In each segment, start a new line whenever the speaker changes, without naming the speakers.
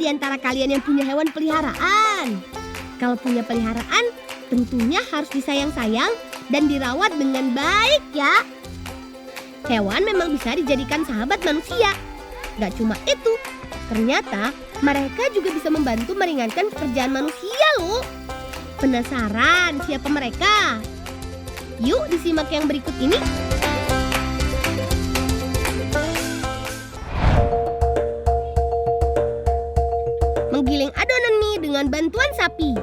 di antara kalian yang punya hewan peliharaan? Kalau punya peliharaan, tentunya harus disayang-sayang dan dirawat dengan baik ya. Hewan memang bisa dijadikan sahabat manusia. Gak cuma itu, ternyata mereka juga bisa membantu meringankan pekerjaan manusia loh. Penasaran siapa mereka? Yuk disimak yang berikut ini. Menggiling adonan mie dengan bantuan sapi.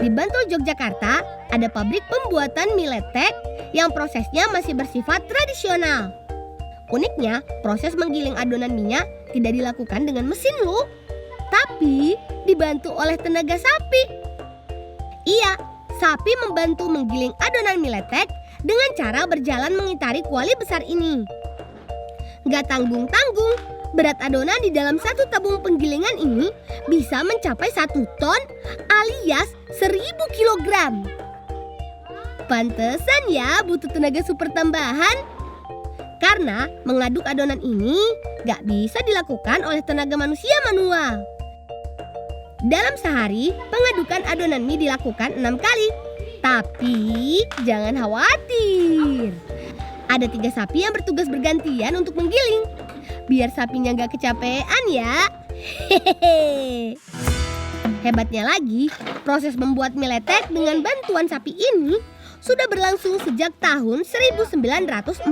Di Bantul, Yogyakarta, ada pabrik pembuatan mie letek yang prosesnya masih bersifat tradisional. Uniknya, proses menggiling adonan minyak tidak dilakukan dengan mesin loh, tapi dibantu oleh tenaga sapi. Iya, sapi membantu menggiling adonan mie letek dengan cara berjalan mengitari kuali besar ini. Gak tanggung-tanggung, berat adonan di dalam satu tabung penggilingan ini bisa mencapai 1 ton alias 1000 kilogram. Pantesan ya butuh tenaga super tambahan. Karena mengaduk adonan ini gak bisa dilakukan oleh tenaga manusia manual. Dalam sehari, pengadukan adonan mie dilakukan 6 kali. Tapi jangan khawatir. Ada 3 sapi yang bertugas bergantian untuk menggiling. Biar sapinya gak kecapean ya. Hehehe. Hebatnya lagi, proses membuat mie letek dengan bantuan sapi ini sudah berlangsung sejak tahun 1940.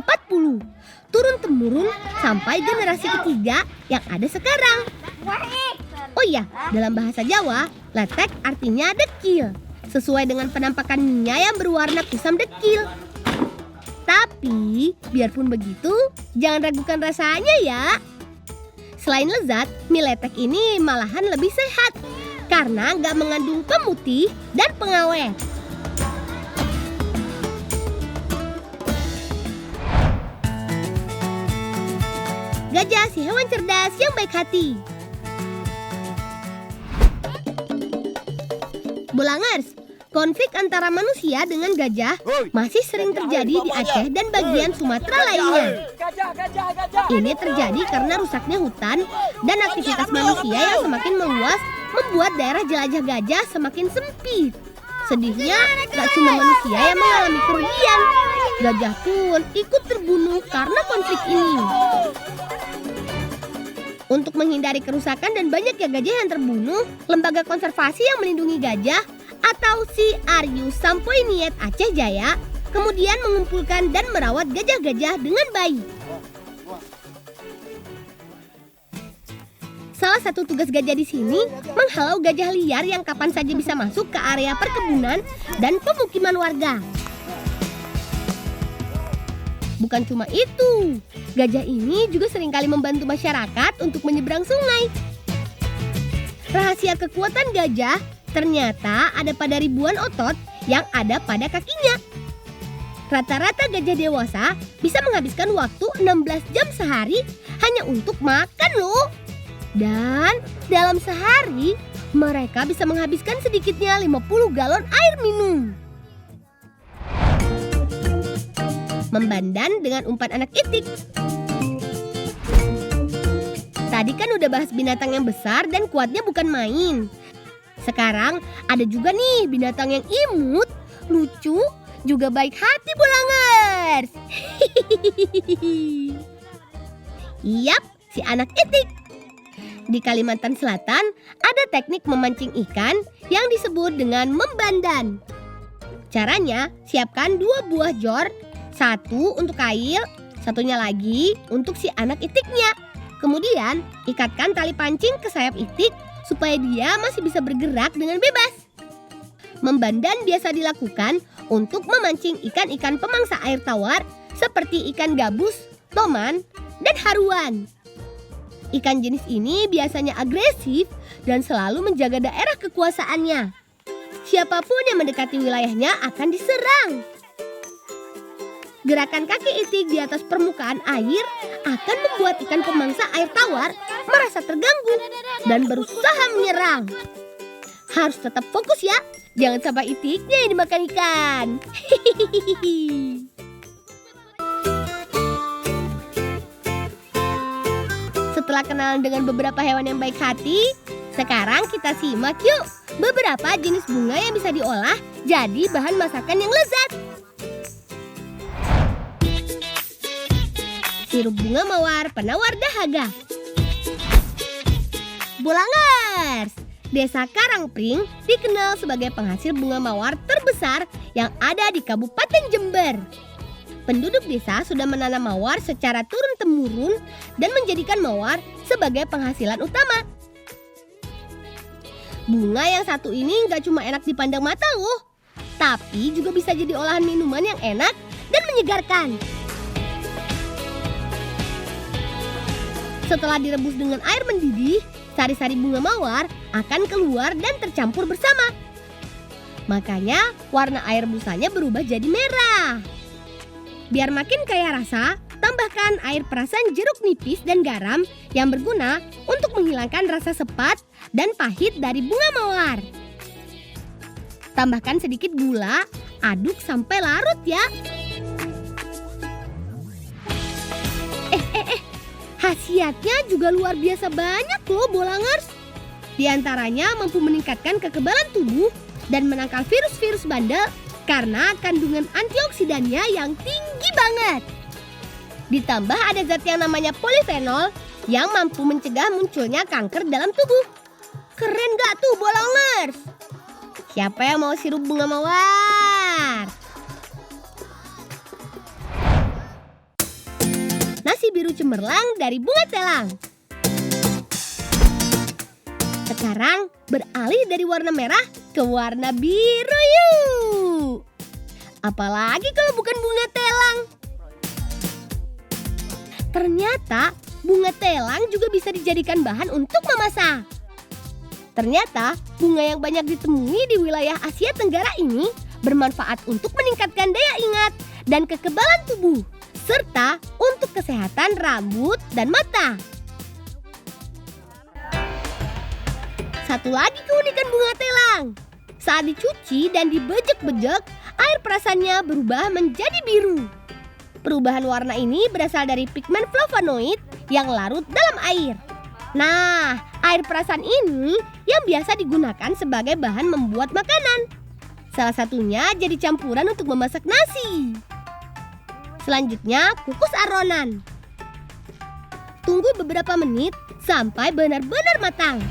Turun-temurun sampai generasi ketiga yang ada sekarang. Oh iya, dalam bahasa Jawa, letek artinya dekil. Sesuai dengan penampakan minyak yang berwarna kusam dekil. Tapi, biarpun begitu, jangan ragukan rasanya ya. Selain lezat, mie letek ini malahan lebih sehat. Karena nggak mengandung pemutih dan pengawet. Gajah si hewan cerdas yang baik hati. Bolangers, konflik antara manusia dengan gajah masih sering terjadi di Aceh dan bagian Sumatera lainnya. Ini terjadi karena rusaknya hutan dan aktivitas manusia yang semakin meluas membuat daerah jelajah gajah semakin sempit. Sedihnya, gak cuma manusia yang mengalami kerugian. Gajah pun ikut terbunuh karena konflik ini. Untuk menghindari kerusakan dan banyaknya gajah yang terbunuh, Lembaga Konservasi yang Melindungi Gajah atau CRU Sampoiniet Aceh Jaya kemudian mengumpulkan dan merawat gajah-gajah dengan baik. Salah satu tugas gajah di sini menghalau gajah liar yang kapan saja bisa masuk ke area perkebunan dan pemukiman warga. Bukan cuma itu, gajah ini juga seringkali membantu masyarakat untuk menyeberang sungai. Rahasia kekuatan gajah ternyata ada pada ribuan otot yang ada pada kakinya. Rata-rata gajah dewasa bisa menghabiskan waktu 16 jam sehari hanya untuk makan loh. Dan dalam sehari mereka bisa menghabiskan sedikitnya 50 galon air minum. Membandan dengan umpan anak itik. Tadi kan udah bahas binatang yang besar dan kuatnya bukan main. Sekarang ada juga nih binatang yang imut, lucu, juga baik hati Bolangers. Yap, si anak itik. Di Kalimantan Selatan ada teknik memancing ikan yang disebut dengan membandan. Caranya, siapkan 2 buah jor. 1 untuk kail, satunya lagi untuk si anak itiknya. Kemudian, ikatkan tali pancing ke sayap itik supaya dia masih bisa bergerak dengan bebas. Membandan biasa dilakukan untuk memancing ikan-ikan pemangsa air tawar seperti ikan gabus, toman, dan haruan. Ikan jenis ini biasanya agresif dan selalu menjaga daerah kekuasaannya. Siapapun yang mendekati wilayahnya akan diserang. Gerakan kaki itik di atas permukaan air akan membuat ikan pemangsa air tawar merasa terganggu dan berusaha menyerang. Harus tetap fokus ya, jangan sampai itiknya yang dimakan ikan. Setelah kenalan dengan beberapa hewan yang baik hati, sekarang kita simak yuk beberapa jenis bunga yang bisa diolah jadi bahan masakan yang lezat. Sirup bunga mawar penawar dahaga. Bolangers, Desa Karangpring dikenal sebagai penghasil bunga mawar terbesar yang ada di Kabupaten Jember. Penduduk desa sudah menanam mawar secara turun-temurun dan menjadikan mawar sebagai penghasilan utama. Bunga yang satu ini nggak cuma enak dipandang mata loh, tapi juga bisa jadi olahan minuman yang enak dan menyegarkan. Setelah direbus dengan air mendidih, sari-sari bunga mawar akan keluar dan tercampur bersama. Makanya warna air busanya berubah jadi merah. Biar makin kaya rasa, tambahkan air perasan jeruk nipis dan garam yang berguna untuk menghilangkan rasa sepat dan pahit dari bunga mawar. Tambahkan sedikit gula, aduk sampai larut ya. Khasiatnya juga luar biasa banyak loh bolangers. Di antaranya mampu meningkatkan kekebalan tubuh dan menangkal virus-virus bandel karena kandungan antioksidannya yang tinggi banget. Ditambah ada zat yang namanya polifenol yang mampu mencegah munculnya kanker dalam tubuh. Keren gak tuh bolangers? Siapa yang mau sirup bunga mawar? Nasi biru cemerlang dari bunga telang. Sekarang beralih dari warna merah ke warna biru yuk. Apalagi kalau bukan bunga telang. Ternyata bunga telang juga bisa dijadikan bahan untuk memasak. Ternyata bunga yang banyak ditemui di wilayah Asia Tenggara ini bermanfaat untuk meningkatkan daya ingat dan kekebalan tubuh, serta untuk kesehatan rambut dan mata. Satu lagi keunikan bunga telang. Saat dicuci dan dibejek-bejek, air perasannya berubah menjadi biru. Perubahan warna ini berasal dari pigmen flavonoid yang larut dalam air. Nah, air perasan ini yang biasa digunakan sebagai bahan membuat makanan. Salah satunya jadi campuran untuk memasak nasi. Selanjutnya, kukus aronan. Tunggu beberapa menit sampai benar-benar matang.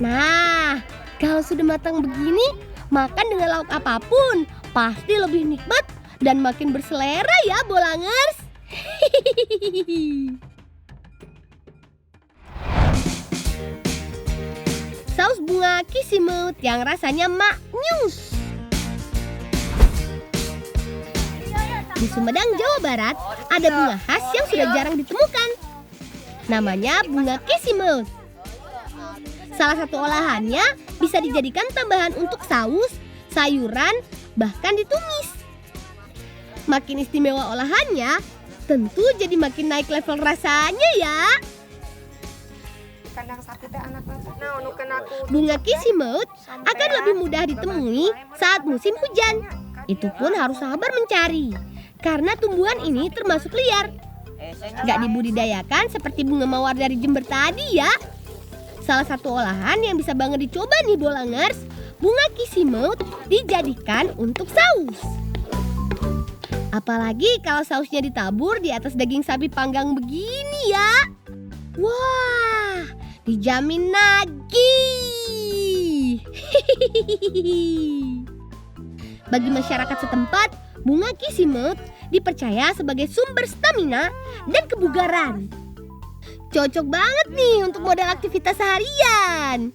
Nah, kalau sudah matang begini, makan dengan lauk apapun pasti lebih nikmat dan makin berselera ya bolangers. Saus bunga kisimut yang rasanya maknyus. Di Sumedang, Jawa Barat, ada bunga khas yang sudah jarang ditemukan. Namanya bunga kisimut. Salah satu olahannya bisa dijadikan tambahan untuk saus, sayuran, bahkan ditumis. Makin istimewa olahannya, tentu jadi makin naik level rasanya ya. Bunga kisimut akan lebih mudah ditemui saat musim hujan. Itu pun harus sabar mencari, karena tumbuhan ini termasuk liar. Gak dibudidayakan seperti bunga mawar dari Jember tadi ya. Salah satu olahan yang bisa banget dicoba nih bolangers, bunga kisimut dijadikan untuk saus. Apalagi kalau sausnya ditabur di atas daging sapi panggang begini ya. Wah, dijamin nagih. Bagi masyarakat setempat, bunga kisimut dipercaya sebagai sumber stamina dan kebugaran. Cocok banget nih untuk model aktivitas seharian.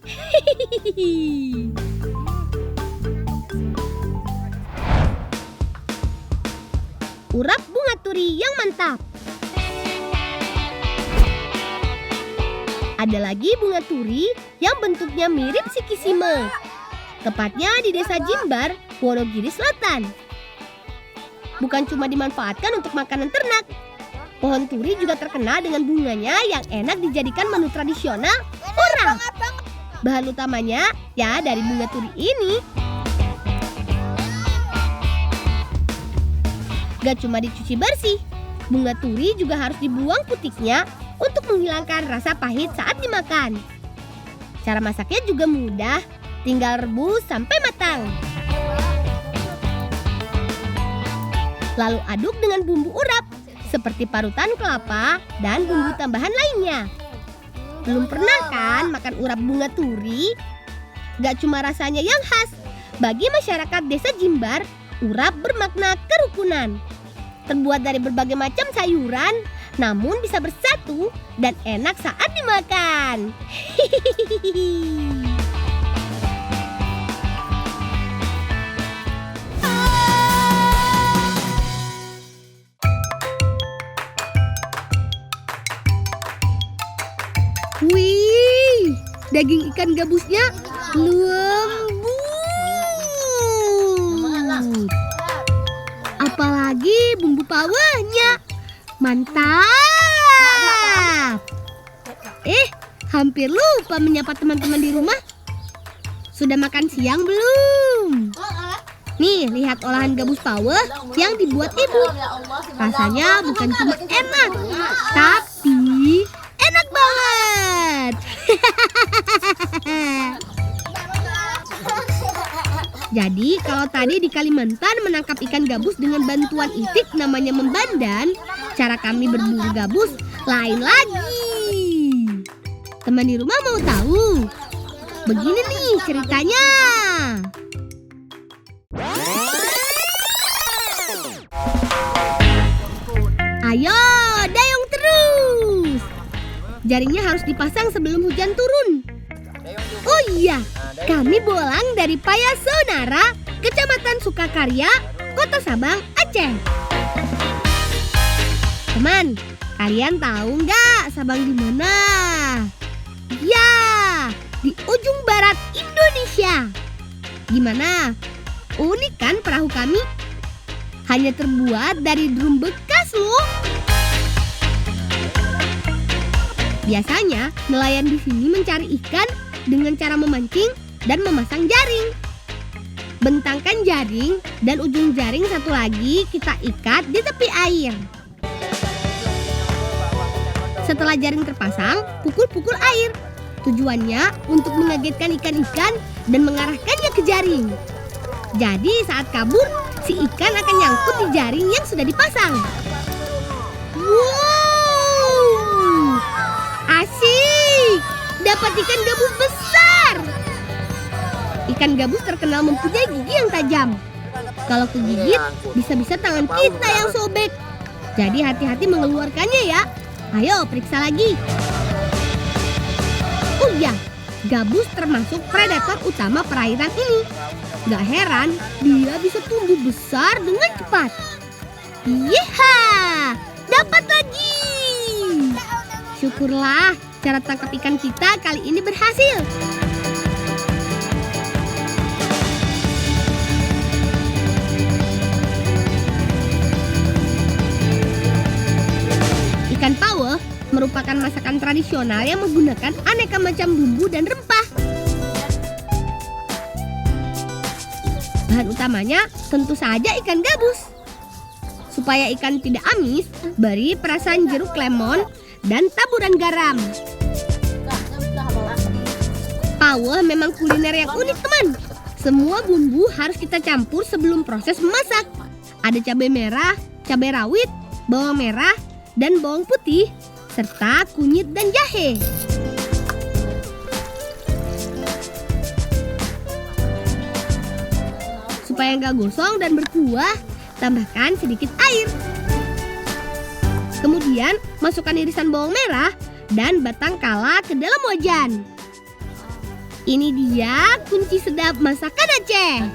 Urap bunga turi yang mantap. Ada lagi bunga turi yang bentuknya mirip si kisimut. Tepatnya di Desa Jimbar, Wonogiri Selatan. Bukan cuma dimanfaatkan untuk makanan ternak, pohon turi juga terkenal dengan bunganya yang enak dijadikan menu tradisional orang. Bahan utamanya ya dari bunga turi ini. Gak cuma dicuci bersih, Bunga turi juga harus dibuang putiknya untuk menghilangkan rasa pahit saat dimakan. Cara masaknya juga mudah, tinggal rebus sampai matang. Lalu aduk dengan bumbu urap seperti parutan kelapa dan bumbu tambahan lainnya. Belum pernah kan makan urap bunga turi? Gak cuma rasanya yang khas, bagi masyarakat desa Jimbar, urap bermakna kerukunan. Terbuat dari berbagai macam sayuran, namun bisa bersatu dan enak saat dimakan. Wih, daging ikan gabusnya lembut. Apalagi bumbu pawanya. Mantap. Hampir lupa menyapa teman-teman di rumah. Sudah makan siang belum? Nih, lihat olahan gabus paweh yang dibuat ibu. Rasanya bukan cuma enak, tapi enak banget. Jadi kalau tadi di Kalimantan menangkap ikan gabus dengan bantuan itik namanya membandan, cara kami berburu gabus lain lagi. Teman di rumah mau tahu? Begini nih ceritanya. Ayo, dayung terus. Jaringnya harus dipasang sebelum hujan turun. Oh iya, kami bolang dari Payasonara, Kecamatan Sukakarya, Kota Sabang, Aceh. Teman, kalian tahu nggak Sabang di mana? Ya, di ujung barat Indonesia. Gimana? Unik kan perahu kami? Hanya terbuat dari drum bekas loh. Biasanya nelayan di sini mencari ikan dengan cara memancing dan memasang jaring. Bentangkan jaring dan ujung jaring satu lagi kita ikat di tepi air. Setelah jaring terpasang, pukul-pukul air. Tujuannya untuk mengagetkan ikan-ikan dan mengarahkannya ke jaring. Jadi saat kabur, si ikan akan nyangkut di jaring yang sudah dipasang. Wow, asik! Dapat ikan gabus besar. Ikan gabus terkenal mempunyai gigi yang tajam. Kalau kegigit, bisa-bisa tangan kita yang sobek. Jadi hati-hati mengeluarkannya ya. Ayo periksa lagi. Oh ya, gabus termasuk predator utama perairan ini. Gak heran dia bisa tumbuh besar dengan cepat. Yeha, dapat lagi. Syukurlah cara tangkap ikan kita kali ini berhasil. Ikan paweh merupakan masakan tradisional yang menggunakan aneka macam bumbu dan rempah. Bahan utamanya tentu saja ikan gabus. Supaya ikan tidak amis, beri perasan jeruk lemon dan taburan garam. Paweh memang kuliner yang unik teman. Semua bumbu harus kita campur sebelum proses memasak. Ada cabai merah, cabai rawit, bawang merah, dan bawang putih, serta kunyit dan jahe. Supaya nggak gosong dan berkuah, tambahkan sedikit air. Kemudian masukkan irisan bawang merah dan batang kala ke dalam wajan. Ini dia kunci sedap masakan Aceh.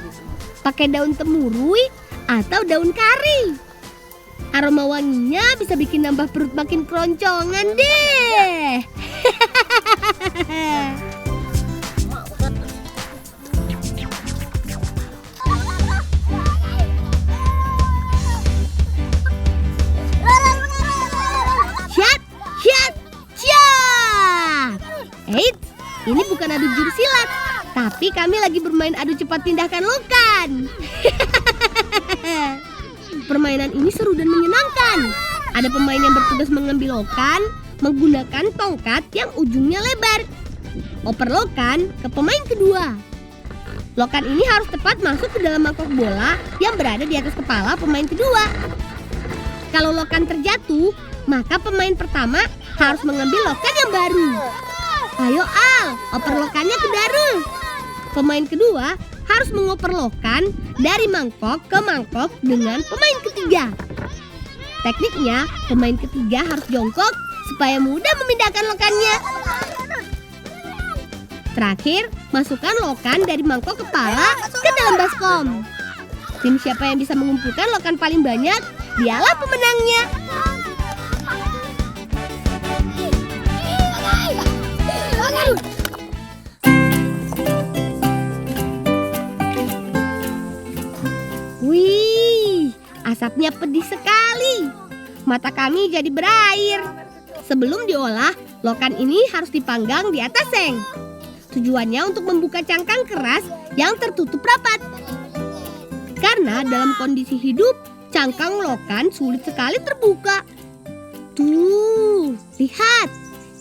Pakai daun temurui atau daun kari. Aroma wanginya bisa bikin nambah perut makin keroncongan deh. Eits, ini bukan adu jurus silat, tapi kami lagi bermain adu cepat pindahkan lokan. Permainan ini seru dan menyenangkan. Ada pemain yang bertugas mengambil lokan menggunakan tongkat yang ujungnya lebar. Oper lokan ke pemain kedua. Lokan ini harus tepat masuk ke dalam mangkok bola yang berada di atas kepala pemain kedua. Kalau lokan terjatuh, maka pemain pertama harus mengambil lokan yang baru. Ayo Al, oper lokannya ke Darul. Pemain kedua harus mengoper lokan dari mangkok ke mangkok dengan pemain ketiga. Tekniknya, pemain ketiga harus jongkok supaya mudah memindahkan lokannya. Terakhir, masukkan lokan dari mangkok kepala ke dalam baskom. Tim siapa yang bisa mengumpulkan lokan paling banyak, dialah pemenangnya. Wih, asapnya pedih sekali. Mata kami jadi berair. Sebelum diolah, lokan ini harus dipanggang di atas seng. Tujuannya untuk membuka cangkang keras yang tertutup rapat. Karena dalam kondisi hidup, cangkang lokan sulit sekali terbuka. Tuh, lihat.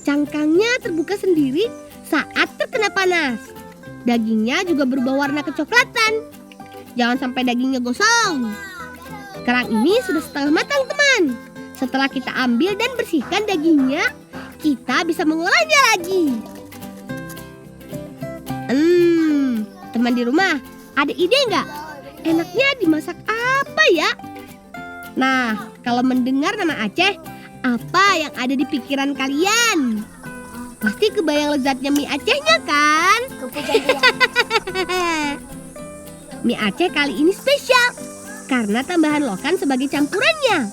Cangkangnya terbuka sendiri saat terkena panas. Dagingnya juga berubah warna kecoklatan. Jangan sampai dagingnya gosong. Kerang ini sudah setengah matang, teman. Setelah kita ambil dan bersihkan dagingnya, kita bisa mengolahnya lagi. Teman di rumah, ada ide nggak? Enaknya dimasak apa ya? Nah, kalau mendengar nama Aceh, apa yang ada di pikiran kalian? Pasti kebayang lezatnya mie Acehnya kan? Mie Aceh kali ini spesial karena tambahan lokan sebagai campurannya.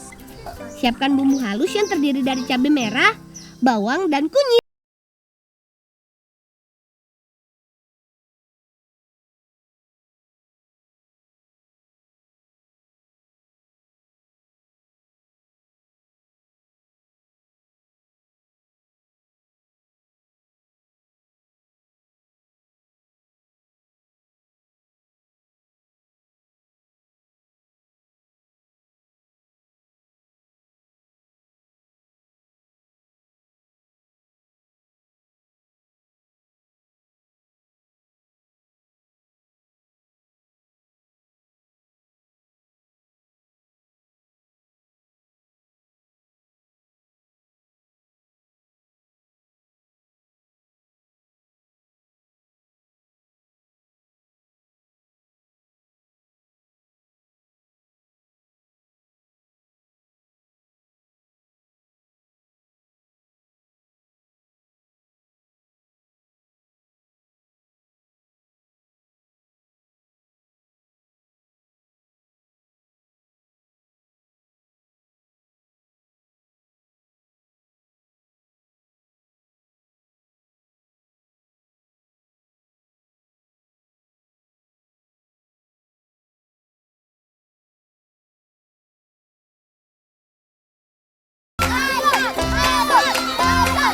Siapkan bumbu halus yang terdiri dari cabai merah, bawang, dan kunyit.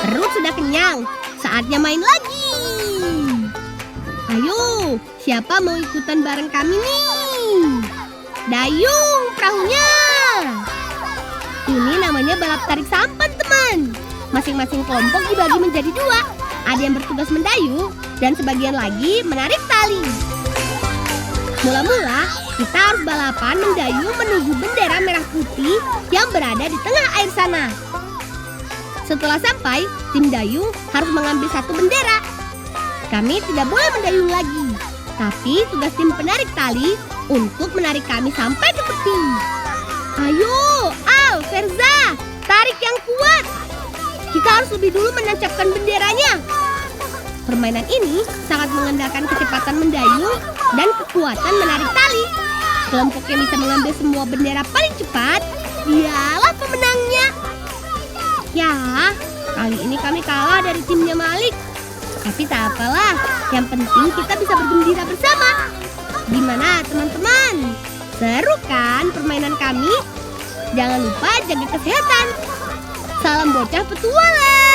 Perut sudah kenyang, saatnya main lagi. Ayo, siapa mau ikutan bareng kami nih? Dayung perahunya. Ini namanya balap tarik sampan, teman. Masing-masing kelompok dibagi menjadi dua. Ada yang bertugas mendayung dan sebagian lagi menarik tali. Mula-mula, kita harus balapan mendayung menuju bendera merah putih yang berada di tengah air sana. Setelah sampai, tim dayung harus mengambil satu bendera. Kami tidak boleh mendayung lagi, tapi tugas tim penarik tali untuk menarik kami sampai ke tepi. Ayo, Al, Verza, tarik yang kuat. Kita harus lebih dulu menancapkan benderanya. Permainan ini sangat mengandalkan kecepatan mendayung dan kekuatan menarik tali. Kelompok yang bisa mengambil semua bendera paling cepat, dialah pemenangnya. Ya, kali ini kami kalah dari timnya Malik. Tapi tak apalah, yang penting kita bisa bergembira bersama. Gimana teman-teman? Seru kan permainan kami? Jangan lupa jaga kesehatan. Salam bocah petualang.